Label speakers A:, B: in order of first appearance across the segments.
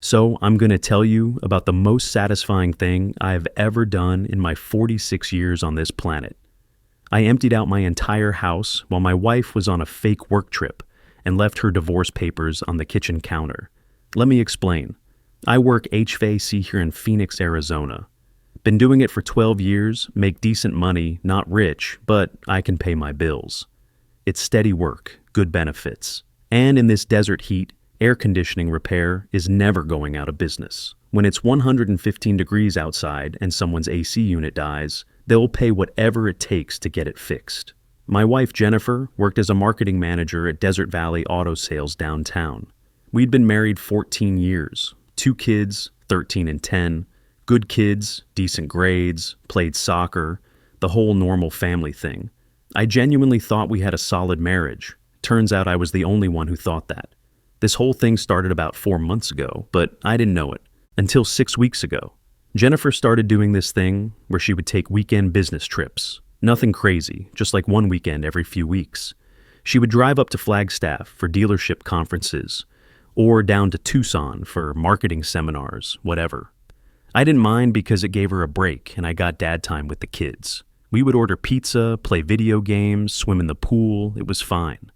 A: So, I'm going to tell you about the most satisfying thing I've ever done in my 46 years on this planet. I emptied out my entire house while my wife was on a fake work trip and left her divorce papers on the kitchen counter. Let me explain. I work HVAC here in Phoenix, Arizona. Been doing it for 12 years, make decent money, not rich, but I can pay my bills. It's steady work, good benefits. And in this desert heat, air conditioning repair is never going out of business. When it's 115 degrees outside and someone's AC unit dies, they'll pay whatever it takes to get it fixed. My wife Jennifer worked as a marketing manager at Desert Valley Auto Sales downtown. We'd been married 14 years, 2 kids, 13 and 10, good kids, decent grades, played soccer, the whole normal family thing. I genuinely thought we had a solid marriage. Turns out I was the only one who thought that. This whole thing started about 4 months ago, but I didn't know it until 6 weeks ago. Jennifer started doing this thing where she would take weekend business trips. Nothing crazy, just like one weekend every few weeks. She would drive up to Flagstaff for dealership conferences, or down to Tucson for marketing seminars, whatever. I didn't mind because it gave her a break and I got dad time with the kids. We would order pizza, play video games, swim in the pool, it was fine.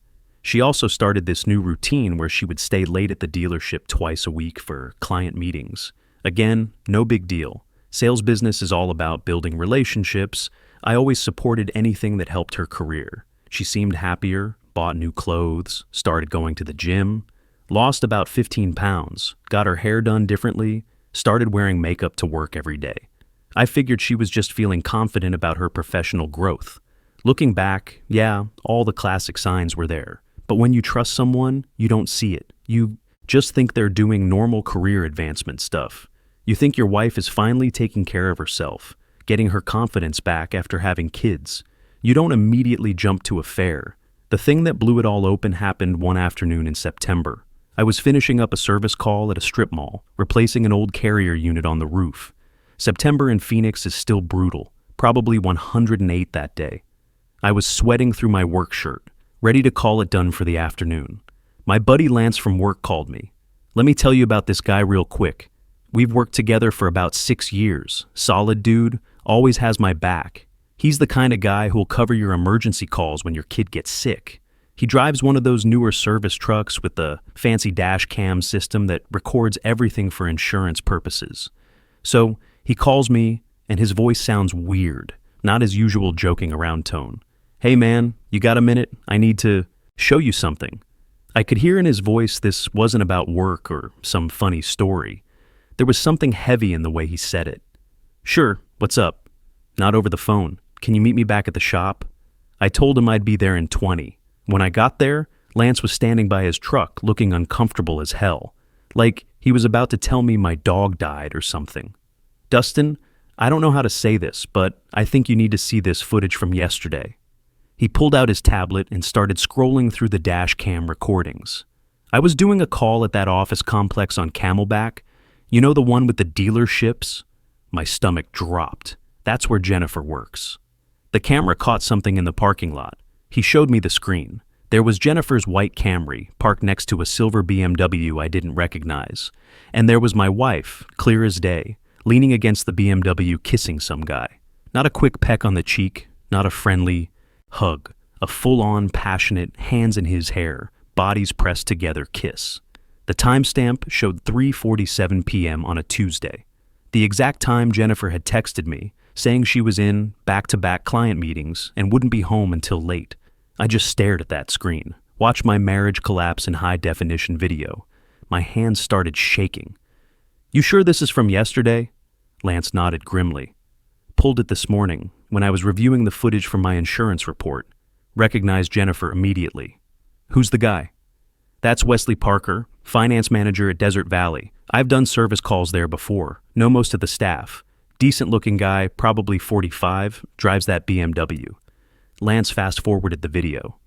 A: She also started this new routine where she would stay late at the dealership twice a week for client meetings. Again, no big deal. Sales business is all about building relationships. I always supported anything that helped her career. She seemed happier, bought new clothes, started going to the gym, lost about 15 pounds, got her hair done differently, started wearing makeup to work every day. I figured she was just feeling confident about her professional growth. Looking back, yeah, all the classic signs were there. But when you trust someone, you don't see it. You just think they're doing normal career advancement stuff. You think your wife is finally taking care of herself, getting her confidence back after having kids. You don't immediately jump to affair. The thing that blew it all open happened one afternoon in September. I was finishing up a service call at a strip mall, replacing an old carrier unit on the roof. September in Phoenix is still brutal, probably 108 that day. I was sweating through my work shirt, ready to call it done for the afternoon. My buddy Lance from work called me. Let me tell you about this guy real quick. We've worked together for about 6 years. Solid dude, always has my back. He's the kind of guy who'll cover your emergency calls when your kid gets sick. He drives one of those newer service trucks with the fancy dashcam system that records everything for insurance purposes. So he calls me, and his voice sounds weird, not his usual joking around tone. Hey man, you got a minute? I need to show you something. I could hear in his voice this wasn't about work or some funny story. There was something heavy in the way he said it. Sure, what's up? Not over the phone. Can you meet me back at the shop? I told him I'd be there in 20. When I got there, Lance was standing by his truck looking uncomfortable as hell. Like he was about to tell me my dog died or something. Dustin, I don't know how to say this, but I think you need to see this footage from yesterday. He pulled out his tablet and started scrolling through the dash cam recordings. I was doing a call at that office complex on Camelback. You know the one with the dealerships? My stomach dropped. That's where Jennifer works. The camera caught something in the parking lot. He showed me the screen. There was Jennifer's white Camry parked next to a silver BMW I didn't recognize. And there was my wife, clear as day, leaning against the BMW kissing some guy. Not a quick peck on the cheek, not a friendly hug, a full-on, passionate, hands in his hair, bodies pressed together kiss. The timestamp showed 3:47 p.m. on a Tuesday. The exact time Jennifer had texted me, saying she was in back-to-back client meetings and wouldn't be home until late. I just stared at that screen, watched my marriage collapse in high-definition video. My hands started shaking. You sure this is from yesterday? Lance nodded grimly. Pulled it this morning, when I was reviewing the footage from my insurance report. Recognized Jennifer immediately. Who's the guy? That's Wesley Parker, finance manager at Desert Valley. I've done service calls there before, know most of the staff. Decent-looking guy, probably 45, drives that BMW. Lance fast-forwarded the video.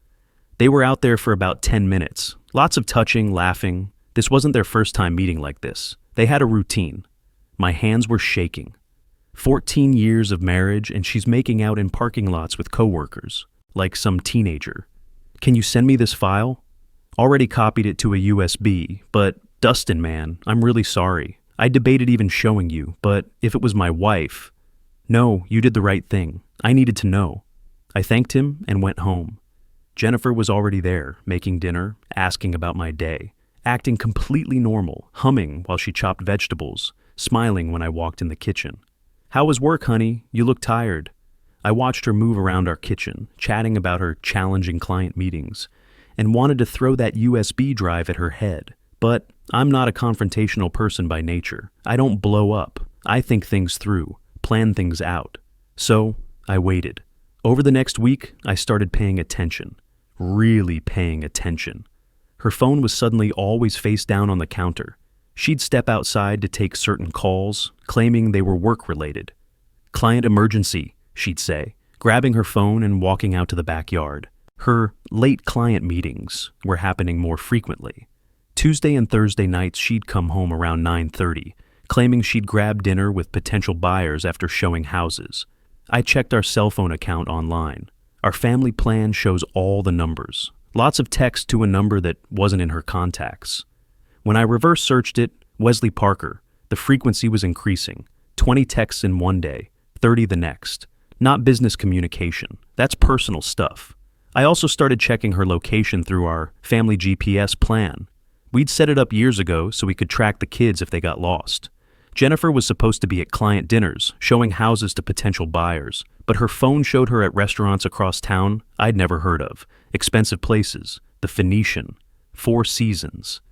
A: They were out there for about 10 minutes. Lots of touching, laughing. This wasn't their first time meeting like this. They had a routine. My hands were shaking. 14 years of marriage and she's making out in parking lots with coworkers, like some teenager. Can you send me this file? Already copied it to a USB, but Dustin, man, I'm really sorry. I debated even showing you, but if it was my wife... No, you did the right thing. I needed to know. I thanked him and went home. Jennifer was already there, making dinner, asking about my day, acting completely normal, humming while she chopped vegetables, smiling when I walked in the kitchen. How was work, honey? You look tired. I watched her move around our kitchen, chatting about her challenging client meetings, and wanted to throw that USB drive at her head. But I'm not a confrontational person by nature. I don't blow up. I think things through, plan things out. So I waited. Over the next week, I started paying attention. Really paying attention. Her phone was suddenly always face down on the counter. She'd step outside to take certain calls, claiming they were work-related. Client emergency, she'd say, grabbing her phone and walking out to the backyard. Her late client meetings were happening more frequently. Tuesday and Thursday nights she'd come home around 9:30, claiming she'd grab dinner with potential buyers after showing houses. I checked our cell phone account online. Our family plan shows all the numbers. Lots of text to a number that wasn't in her contacts. When I reverse searched it, Wesley Parker, the frequency was increasing. 20 texts in one day, 30 the next. Not business communication. That's personal stuff. I also started checking her location through our family GPS plan. We'd set it up years ago so we could track the kids if they got lost. Jennifer was supposed to be at client dinners, showing houses to potential buyers, but her phone showed her at restaurants across town I'd never heard of, expensive places, the Phoenician, Four Seasons,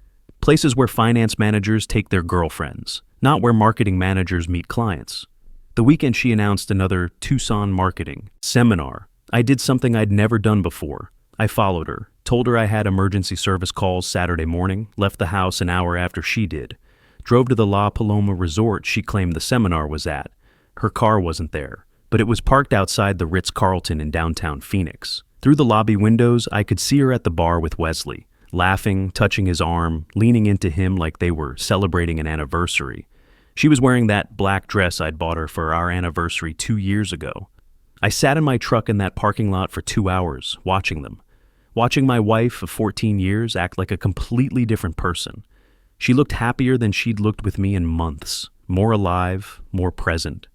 A: places where finance managers take their girlfriends, not where marketing managers meet clients. The weekend she announced another Tucson marketing seminar. I did something I'd never done before. I followed her, told her I had emergency service calls Saturday morning, left the house an hour after she did. Drove to the La Paloma resort she claimed the seminar was at. Her car wasn't there, but it was parked outside the Ritz-Carlton in downtown Phoenix. Through the lobby windows, I could see her at the bar with Wesley, laughing, touching his arm, leaning into him like they were celebrating an anniversary. She was wearing that black dress I'd bought her for our anniversary 2 years ago. I sat in my truck in that parking lot for 2 hours, watching them. Watching my wife of 14 years act like a completely different person. She looked happier than she'd looked with me in months, more alive, more present,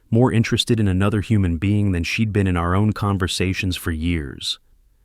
A: more interested in another human being than she'd been in our own conversations for years.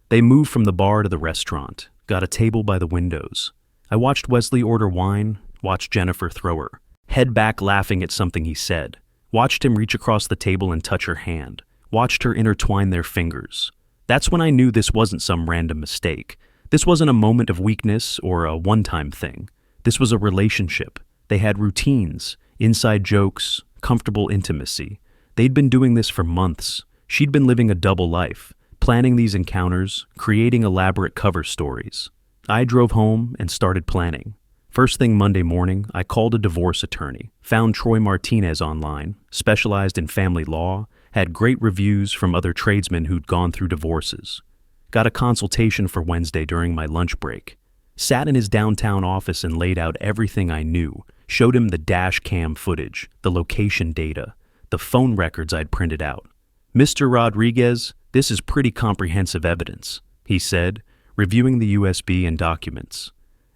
A: They moved from the bar to the restaurant, got a table by the windows. I watched Wesley order wine, watched Jennifer throw her head back laughing at something he said, watched him reach across the table and touch her hand, watched her intertwine their fingers. That's when I knew this wasn't some random mistake. This wasn't a moment of weakness or a one-time thing. This was a relationship. They had routines, inside jokes, comfortable intimacy. They'd been doing this for months. She'd been living a double life, planning these encounters, creating elaborate cover stories. I drove home and started planning. First thing Monday morning, I called a divorce attorney, found Troy Martinez online, specialized in family law, had great reviews from other tradesmen who'd gone through divorces. Got a consultation for Wednesday during my lunch break. Sat in his downtown office and laid out everything I knew, showed him the dash cam footage, the location data, the phone records I'd printed out. "Mr. Rodriguez, this is pretty comprehensive evidence," he said, reviewing the USB and documents.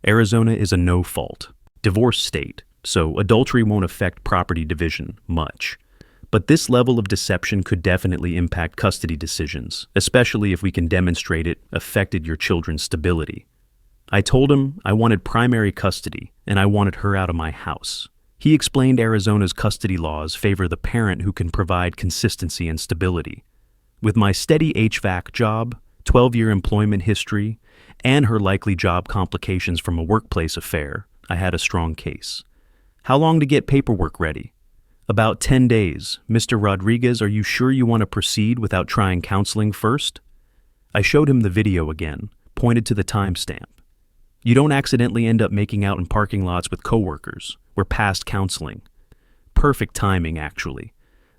A: Arizona is a no-fault, divorce state, so adultery won't affect property division much. But this level of deception could definitely impact custody decisions, especially if we can demonstrate it affected your children's stability. I told him I wanted primary custody and I wanted her out of my house. He explained Arizona's custody laws favor the parent who can provide consistency and stability. With my steady HVAC job, 12-year employment history, and her likely job complications from a workplace affair, I had a strong case. How long to get paperwork ready? About 10 days. Mr. Rodriguez, are you sure you want to proceed without trying counseling first? I showed him the video again, pointed to the timestamp. You don't accidentally end up making out in parking lots with coworkers. We're past counseling. Perfect timing, actually.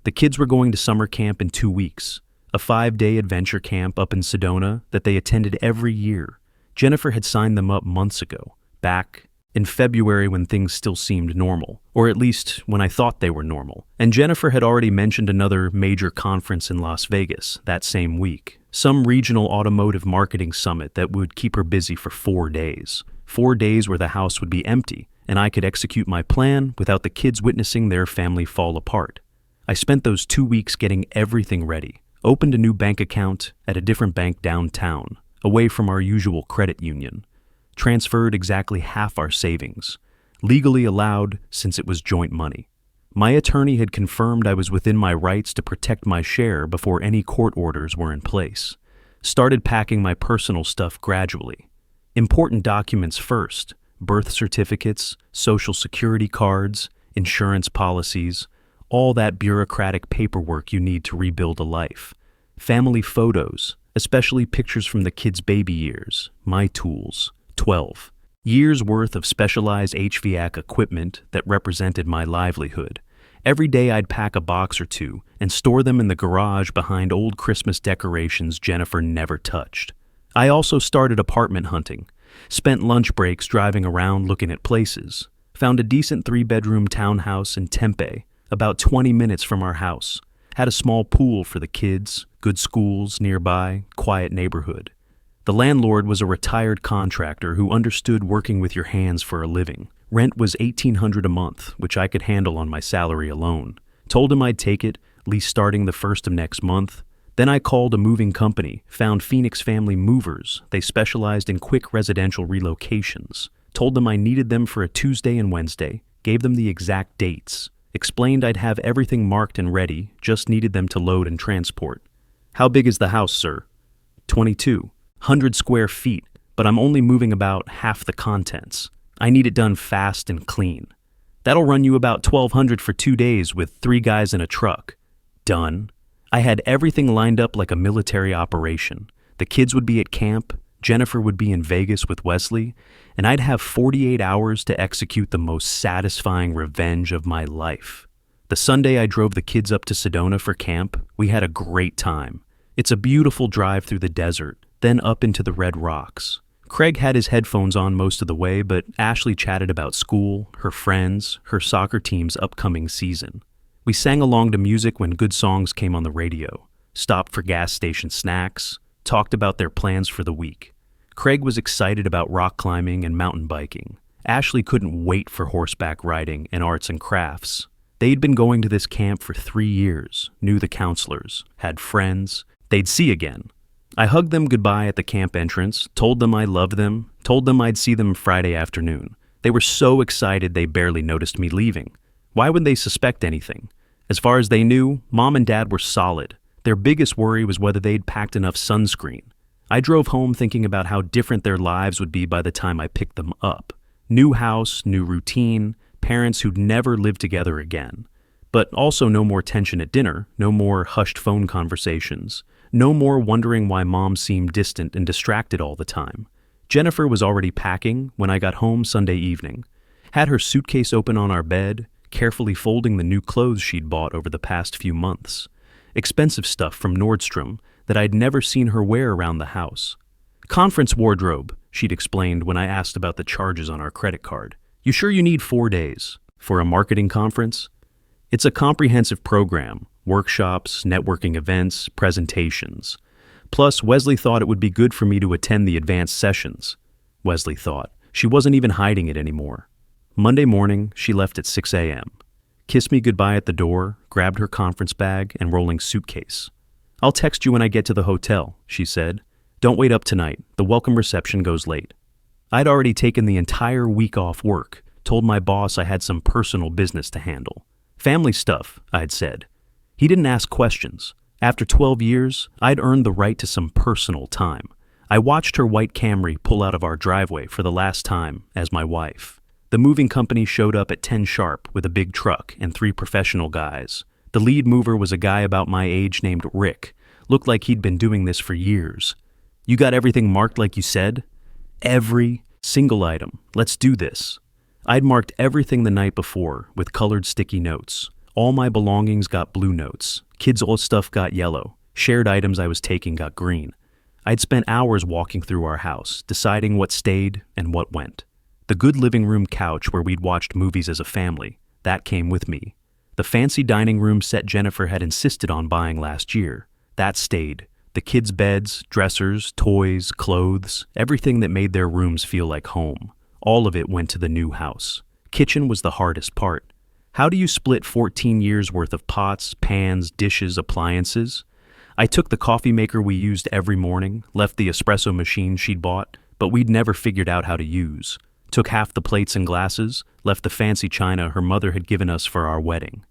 A: The kids were going to summer camp in 2 weeks, a 5-day adventure camp up in Sedona that they attended every year. Jennifer had signed them up months ago, back in February when things still seemed normal, or at least when I thought they were normal. And Jennifer had already mentioned another major conference in Las Vegas that same week, some regional automotive marketing summit that would keep her busy for 4 days. 4 days where the house would be empty, and I could execute my plan without the kids witnessing their family fall apart. I spent those 2 weeks getting everything ready, opened a new bank account at a different bank downtown, away from our usual credit union, transferred exactly half our savings, legally allowed since it was joint money. My attorney had confirmed I was within my rights to protect my share before any court orders were in place. Started packing my personal stuff gradually. Important documents first: birth certificates, social security cards, insurance policies, all that bureaucratic paperwork you need to rebuild a life. Family photos, especially pictures from the kids' baby years, my tools, 12. Years worth of specialized HVAC equipment that represented my livelihood. Every day I'd pack a box or two and store them in the garage behind old Christmas decorations Jennifer never touched. I also started apartment hunting, spent lunch breaks driving around looking at places, found a decent 3-bedroom townhouse in Tempe, about 20 minutes from our house, had a small pool for the kids, good schools nearby, quiet neighborhood. The landlord was a retired contractor who understood working with your hands for a living. Rent was $1,800 a month, which I could handle on my salary alone. Told him I'd take it, lease starting the first of next month. Then I called a moving company, found Phoenix Family Movers. They specialized in quick residential relocations. Told them I needed them for a Tuesday and Wednesday, gave them the exact dates. Explained I'd have everything marked and ready, just needed them to load and transport. How big is the house, sir? 2,200 square feet, but I'm only moving about half the contents. I need it done fast and clean. That'll run you about $1,200 for 2 days with 3 guys in a truck. Done. I had everything lined up like a military operation. The kids would be at camp, Jennifer would be in Vegas with Wesley, and I'd have 48 hours to execute the most satisfying revenge of my life. The Sunday I drove the kids up to Sedona for camp, we had a great time. It's a beautiful drive through the desert, then up into the Red Rocks. Craig had his headphones on most of the way, but Ashley chatted about school, her friends, her soccer team's upcoming season. We sang along to music when good songs came on the radio, stopped for gas station snacks, talked about their plans for the week. Craig was excited about rock climbing and mountain biking. Ashley couldn't wait for horseback riding and arts and crafts. They'd been going to this camp for 3 years, knew the counselors, had friends. They'd see again. I hugged them goodbye at the camp entrance, told them I loved them, told them I'd see them Friday afternoon. They were so excited they barely noticed me leaving. Why would they suspect anything? As far as they knew, Mom and Dad were solid. Their biggest worry was whether they'd packed enough sunscreen. I drove home thinking about how different their lives would be by the time I picked them up. New house, new routine, parents who'd never live together again. But also no more tension at dinner, no more hushed phone conversations, no more wondering why Mom seemed distant and distracted all the time. Jennifer was already packing when I got home Sunday evening. Had her suitcase open on our bed, carefully folding the new clothes she'd bought over the past few months. Expensive stuff from Nordstrom that I'd never seen her wear around the house. Conference wardrobe, she'd explained when I asked about the charges on our credit card. You sure you need 4 days? For a marketing conference? It's a comprehensive program, workshops, networking events, presentations. Plus, Wesley thought it would be good for me to attend the advanced sessions. Wesley thought. She wasn't even hiding it anymore. Monday morning, she left at 6 a.m. Kissed me goodbye at the door, grabbed her conference bag and rolling suitcase. I'll text you when I get to the hotel, she said. Don't wait up tonight. The welcome reception goes late. I'd already taken the entire week off work, told my boss I had some personal business to handle. Family stuff, I'd said. He didn't ask questions. After 12 years, I'd earned the right to some personal time. I watched her white Camry pull out of our driveway for the last time as my wife. The moving company showed up at 10 sharp with a big truck and 3 professional guys. The lead mover was a guy about my age named Rick. Looked like he'd been doing this for years. You got everything marked like you said? Every single item. Let's do this. I'd marked everything the night before with colored sticky notes. All my belongings got blue notes. Kids' old stuff got yellow. Shared items I was taking got green. I'd spent hours walking through our house, deciding what stayed and what went. The good living room couch where we'd watched movies as a family, that came with me. The fancy dining room set Jennifer had insisted on buying last year, that stayed. The kids' beds, dressers, toys, clothes, everything that made their rooms feel like home. All of it went to the new house. Kitchen was the hardest part. How do you split 14 years worth of pots, pans, dishes, appliances? I took the coffee maker we used every morning, left the espresso machine she'd bought, but we'd never figured out how to use. Took half the plates and glasses, left the fancy china her mother had given us for our wedding.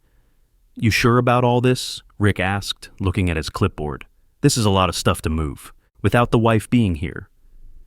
A: "You sure about all this?" Rick asked, looking at his clipboard. "This is a lot of stuff to move, without the wife being here."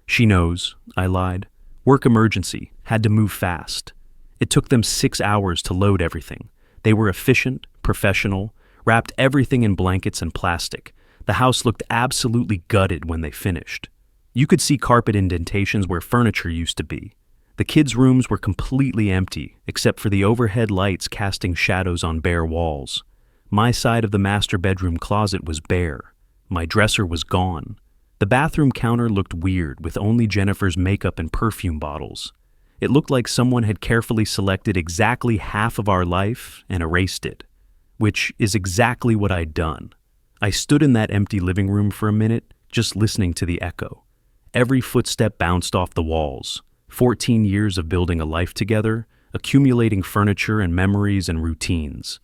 A: "She knows," I lied. "Work emergency, had to move fast." It took them 6 hours to load everything. They were efficient, professional, wrapped everything in blankets and plastic. The house looked absolutely gutted when they finished. You could see carpet indentations where furniture used to be. The kids' rooms were completely empty, except for the overhead lights casting shadows on bare walls. My side of the master bedroom closet was bare. My dresser was gone. The bathroom counter looked weird, with only Jennifer's makeup and perfume bottles. It looked like someone had carefully selected exactly half of our life and erased it, which is exactly what I'd done. I stood in that empty living room for a minute, just listening to the echo. Every footstep bounced off the walls. 14 years of building a life together, accumulating furniture and memories and routines.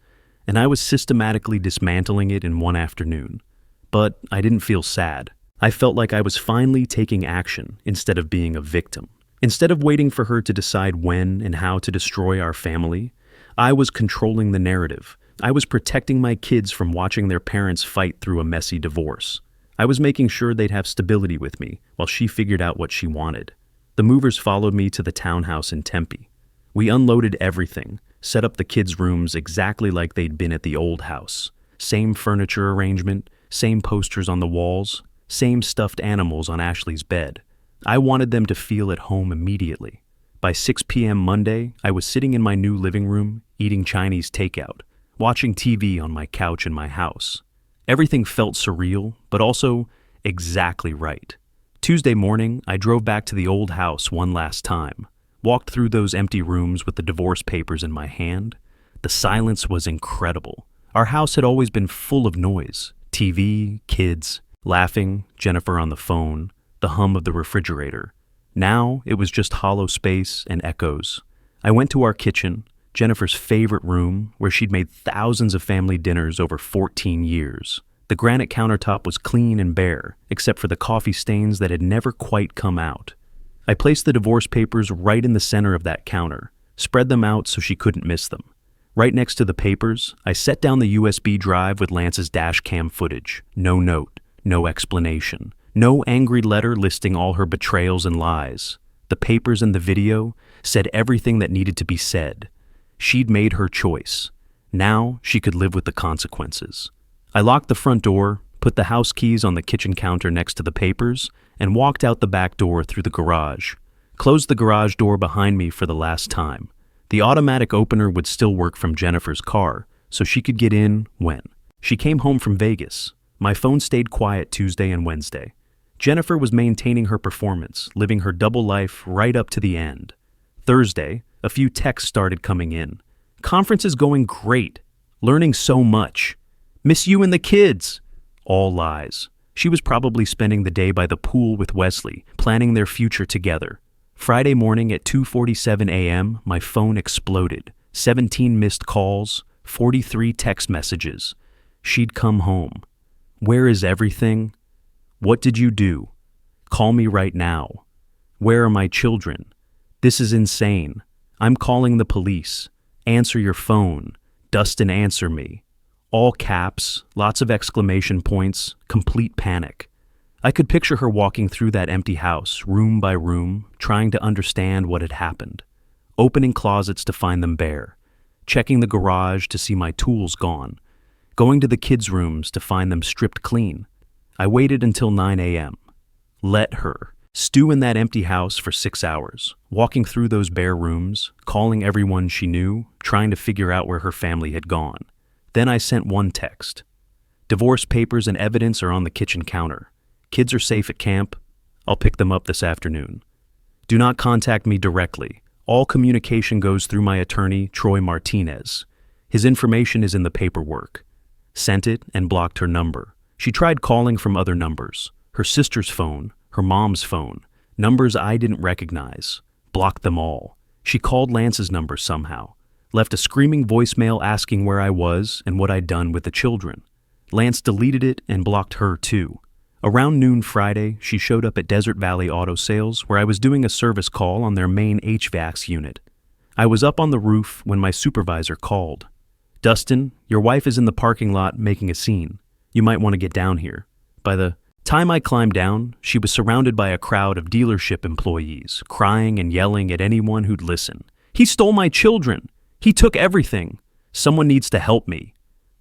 A: And I was systematically dismantling it in one afternoon. But I didn't feel sad. I felt like I was finally taking action instead of being a victim. Instead of waiting for her to decide when and how to destroy our family, I was controlling the narrative. I was protecting my kids from watching their parents fight through a messy divorce. I was making sure they'd have stability with me while she figured out what she wanted. The movers followed me to the townhouse in Tempe. We unloaded everything, set up the kids' rooms exactly like they'd been at the old house. Same furniture arrangement, same posters on the walls, same stuffed animals on Ashley's bed. I wanted them to feel at home immediately. By 6 p.m. Monday, I was sitting in my new living room, eating Chinese takeout, watching TV on my couch in my house. Everything felt surreal, but also exactly right. Tuesday morning, I drove back to the old house one last time, walked through those empty rooms with the divorce papers in my hand. The silence was incredible. Our house had always been full of noise. TV, kids, laughing, Jennifer on the phone, the hum of the refrigerator. Now it was just hollow space and echoes. I went to our kitchen, Jennifer's favorite room, where she'd made thousands of family dinners over 14 years. The granite countertop was clean and bare, except for the coffee stains that had never quite come out. I placed the divorce papers right in the center of that counter, spread them out so she couldn't miss them. Right next to the papers, I set down the USB drive with Lance's dashcam footage. No note, no explanation. No angry letter listing all her betrayals and lies. The papers and the video said everything that needed to be said. She'd made her choice. Now she could live with the consequences. I locked the front door, put the house keys on the kitchen counter next to the papers, and walked out the back door through the garage. Closed the garage door behind me for the last time. The automatic opener would still work from Jennifer's car, so she could get in when. She came home from Vegas. My phone stayed quiet Tuesday and Wednesday. Jennifer was maintaining her performance, living her double life right up to the end. Thursday, a few texts started coming in. "Conference is going great. Learning so much. Miss you and the kids." All lies. She was probably spending the day by the pool with Wesley, planning their future together. Friday morning at 2:47 a.m., my phone exploded. 17 missed calls, 43 text messages. She'd come home. Where is everything? What did you do? Call me right now. Where are my children? This is insane. I'm calling the police. Answer your phone. Dustin, answer me. All caps, lots of exclamation points, complete panic. I could picture her walking through that empty house, room by room, trying to understand what had happened. Opening closets to find them bare. Checking the garage to see my tools gone. Going to the kids' rooms to find them stripped clean. I waited until 9 a.m. Let her stew in that empty house for 6 hours, walking through those bare rooms, calling everyone she knew, trying to figure out where her family had gone. Then I sent one text. Divorce papers and evidence are on the kitchen counter. Kids are safe at camp. I'll pick them up this afternoon. Do not contact me directly. All communication goes through my attorney, Troy Martinez. His information is in the paperwork. Sent it and blocked her number. She tried calling from other numbers. Her sister's phone, her mom's phone, numbers I didn't recognize. blocked them all. She called Lance's number somehow, left a screaming voicemail asking where I was and what I'd done with the children. Lance deleted it and blocked her too. Around noon Friday, she showed up at Desert Valley Auto Sales where I was doing a service call on their main HVAC unit. I was up on the roof when my supervisor called. "Dustin, your wife is in the parking lot making a scene. You might want to get down here." By the time I climbed down, she was surrounded by a crowd of dealership employees, crying and yelling at anyone who'd listen. "He stole my children! He took everything! Someone needs to help me."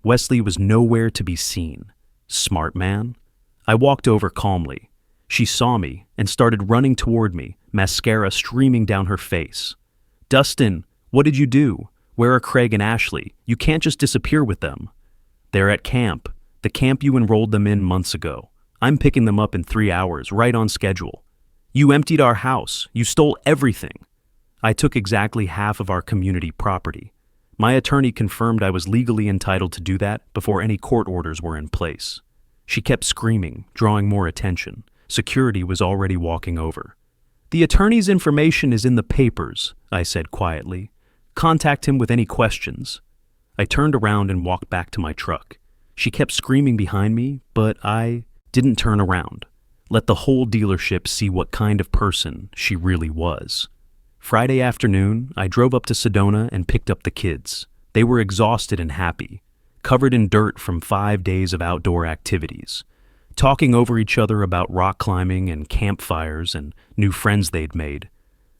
A: Wesley was nowhere to be seen. Smart man. I walked over calmly. She saw me and started running toward me, mascara streaming down her face. "Dustin, what did you do? Where are Craig and Ashley? You can't just disappear with them." "They're at camp. The camp you enrolled them in months ago. I'm picking them up in 3 hours, right on schedule." "You emptied our house. You stole everything." "I took exactly half of our community property. My attorney confirmed I was legally entitled to do that before any court orders were in place." She kept screaming, drawing more attention. Security was already walking over. "The attorney's information is in the papers," I said quietly. "Contact him with any questions." I turned around and walked back to my truck. She kept screaming behind me, but I didn't turn around. Let the whole dealership see what kind of person she really was. Friday afternoon, I drove up to Sedona and picked up the kids. They were exhausted and happy, covered in dirt from 5 days of outdoor activities, talking over each other about rock climbing and campfires and new friends they'd made.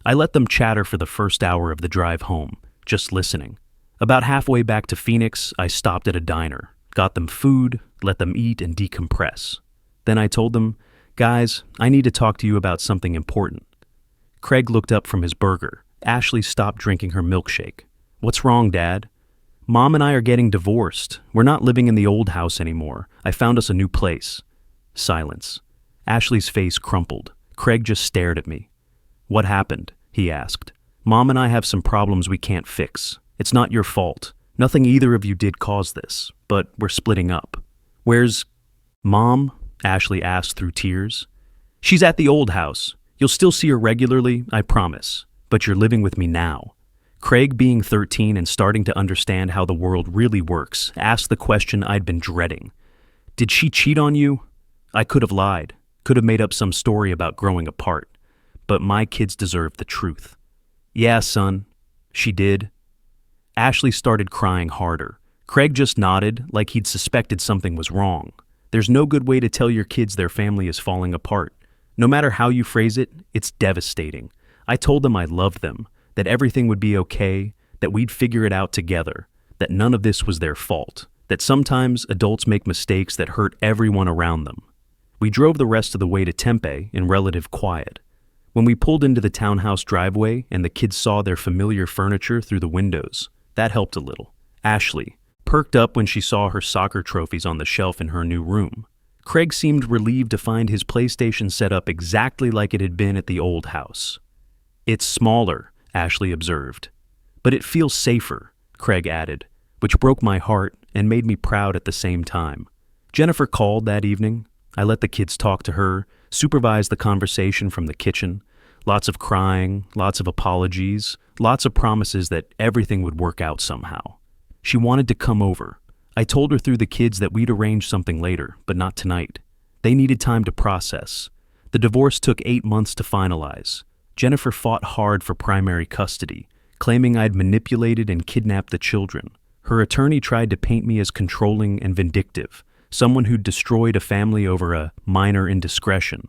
A: I let them chatter for the first hour of the drive home, just listening. About halfway back to Phoenix, I stopped at a diner, got them food, let them eat and decompress. Then I told them, "Guys, I need to talk to you about something important." Craig looked up from his burger. Ashley stopped drinking her milkshake. "What's wrong, Dad?" "Mom and I are getting divorced. We're not living in the old house anymore. I found us a new place." Silence. Ashley's face crumpled. Craig just stared at me. "What happened?" he asked. "Mom and I have some problems we can't fix. It's not your fault. Nothing either of you did cause this, but we're splitting up." "Where's Mom?" Ashley asked through tears. "She's at the old house. You'll still see her regularly, I promise. But you're living with me now." Craig, being 13 and starting to understand how the world really works, asked the question I'd been dreading. "Did she cheat on you?" I could have lied, could have made up some story about growing apart. But my kids deserved the truth. "Yeah, son, she did." Ashley started crying harder. Craig just nodded, like he'd suspected something was wrong. There's no good way to tell your kids their family is falling apart. No matter how you phrase it, it's devastating. I told them I loved them, that everything would be okay, that we'd figure it out together, that none of this was their fault, that sometimes adults make mistakes that hurt everyone around them. We drove the rest of the way to Tempe in relative quiet. When we pulled into the townhouse driveway and the kids saw their familiar furniture through the windows, that helped a little. Ashley perked up when she saw her soccer trophies on the shelf in her new room. Craig seemed relieved to find his PlayStation set up exactly like it had been at the old house. "It's smaller," Ashley observed. "But it feels safer," Craig added, which broke my heart and made me proud at the same time. Jennifer called that evening. I let the kids talk to her, supervised the conversation from the kitchen. Lots of crying, lots of apologies, lots of promises that everything would work out somehow. She wanted to come over. I told her through the kids that we'd arrange something later, but not tonight. They needed time to process. The divorce took 8 months to finalize. Jennifer fought hard for primary custody, claiming I'd manipulated and kidnapped the children. Her attorney tried to paint me as controlling and vindictive, someone who'd destroyed a family over a minor indiscretion.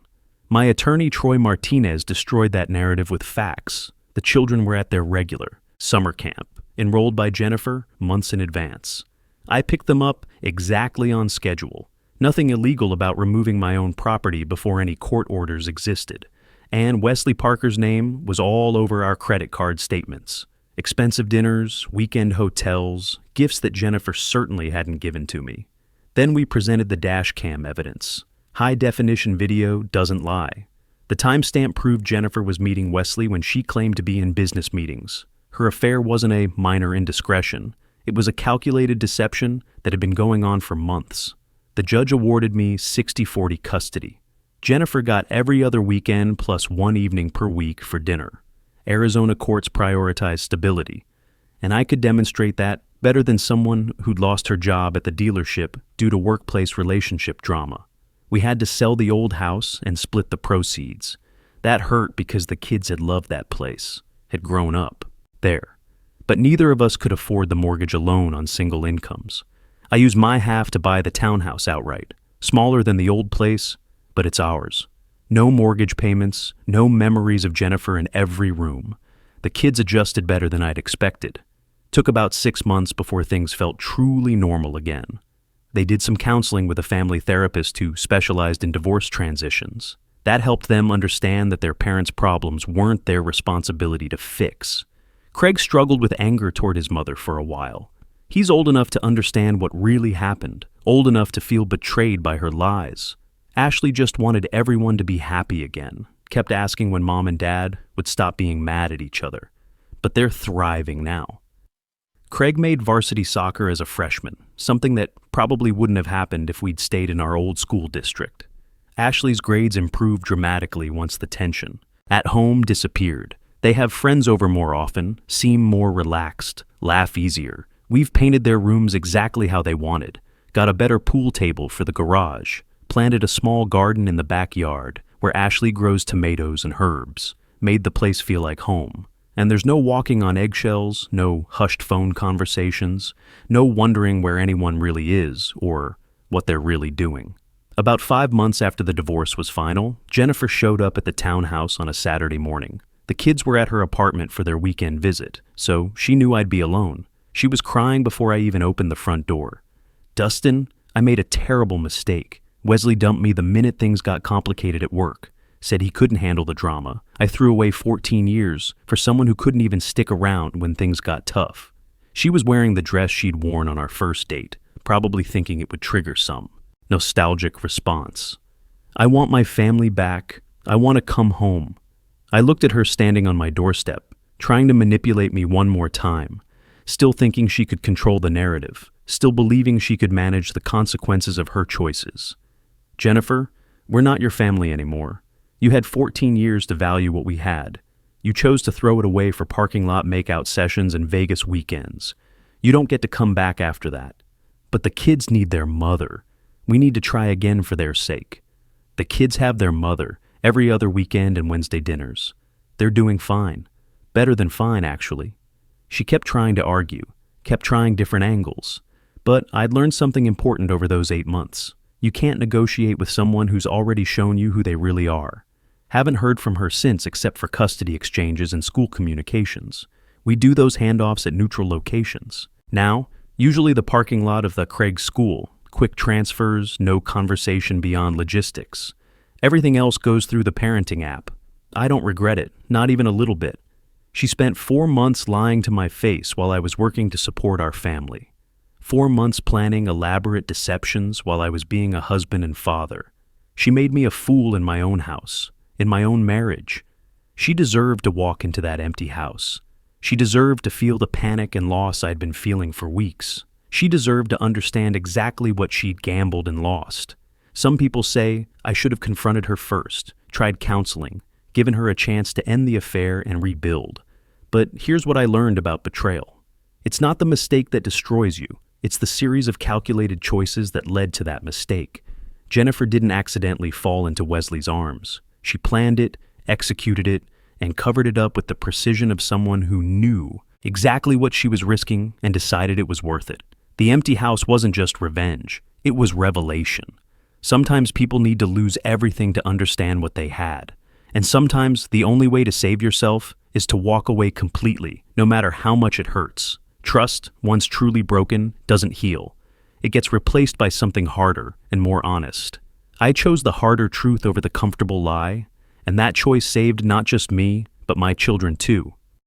A: My attorney, Troy Martinez, destroyed that narrative with facts. The children were at their regular summer camp, enrolled by Jennifer months in advance. I picked them up exactly on schedule. Nothing illegal about removing my own property before any court orders existed. And Wesley Parker's name was all over our credit card statements. Expensive dinners, weekend hotels, gifts that Jennifer certainly hadn't given to me. Then we presented the dashcam evidence. High-definition video doesn't lie. The timestamp proved Jennifer was meeting Wesley when she claimed to be in business meetings. Her affair wasn't a minor indiscretion. It was a calculated deception that had been going on for months. The judge awarded me 60-40 custody. Jennifer got every other weekend plus 1 evening per week for dinner. Arizona courts prioritize stability, and I could demonstrate that better than someone who'd lost her job at the dealership due to workplace relationship drama. We had to sell the old house and split the proceeds. That hurt because the kids had loved that place, had grown up there. But neither of us could afford the mortgage alone on single incomes. I used my half to buy the townhouse outright, smaller than the old place, but it's ours. No mortgage payments, no memories of Jennifer in every room. The kids adjusted better than I'd expected. Took about 6 months before things felt truly normal again. They did some counseling with a family therapist who specialized in divorce transitions. That helped them understand that their parents' problems weren't their responsibility to fix. Craig struggled with anger toward his mother for a while. He's old enough to understand what really happened, old enough to feel betrayed by her lies. Ashley just wanted everyone to be happy again, kept asking when Mom and Dad would stop being mad at each other. But they're thriving now. Craig made varsity soccer as a freshman, something that probably wouldn't have happened if we'd stayed in our old school district. Ashley's grades improved dramatically once the tension at home disappeared. They have friends over more often, seem more relaxed, laugh easier. We've painted their rooms exactly how they wanted, got a better pool table for the garage, planted a small garden in the backyard where Ashley grows tomatoes and herbs, made the place feel like home. And there's no walking on eggshells, no hushed phone conversations, no wondering where anyone really is or what they're really doing. About 5 months after the divorce was final, Jennifer showed up at the townhouse on a Saturday morning. The kids were at her apartment for their weekend visit, so she knew I'd be alone. She was crying before I even opened the front door. "Dustin, I made a terrible mistake. Wesley dumped me the minute things got complicated at work. Said he couldn't handle the drama. I threw away 14 years for someone who couldn't even stick around when things got tough." She was wearing the dress she'd worn on our first date, probably thinking it would trigger some nostalgic response. "I want my family back. I want to come home." I looked at her standing on my doorstep, trying to manipulate me one more time, still thinking she could control the narrative, still believing she could manage the consequences of her choices. "Jennifer, we're not your family anymore. You had 14 years to value what we had. You chose to throw it away for parking lot makeout sessions and Vegas weekends. You don't get to come back after that. But the kids need their mother. We need to try again for their sake. The kids have their mother every other weekend and Wednesday dinners. They're doing fine. Better than fine, actually." She kept trying to argue, kept trying different angles. But I'd learned something important over those 8 months. You can't negotiate with someone who's already shown you who they really are. Haven't heard from her since except for custody exchanges and school communications. We do those handoffs at neutral locations. Now, usually the parking lot of the Craig school, quick transfers, no conversation beyond logistics. Everything else goes through the parenting app. I don't regret it, not even a little bit. She spent 4 months lying to my face while I was working to support our family. 4 months planning elaborate deceptions while I was being a husband and father. She made me a fool in my own house, in my own marriage. She deserved to walk into that empty house. She deserved to feel the panic and loss I'd been feeling for weeks. She deserved to understand exactly what she'd gambled and lost. Some people say I should have confronted her first, tried counseling, given her a chance to end the affair and rebuild. But here's what I learned about betrayal. It's not the mistake that destroys you. It's the series of calculated choices that led to that mistake. Jennifer didn't accidentally fall into Wesley's arms. She planned it, executed it, and covered it up with the precision of someone who knew exactly what she was risking and decided it was worth it. The empty house wasn't just revenge. It was revelation. Sometimes people need to lose everything to understand what they had. And sometimes the only way to save yourself is to walk away completely, no matter how much it hurts. Trust, once truly broken, doesn't heal. It gets replaced by something harder and more honest. I chose the harder truth over the comfortable lie, and that choice saved not just me, but my children too.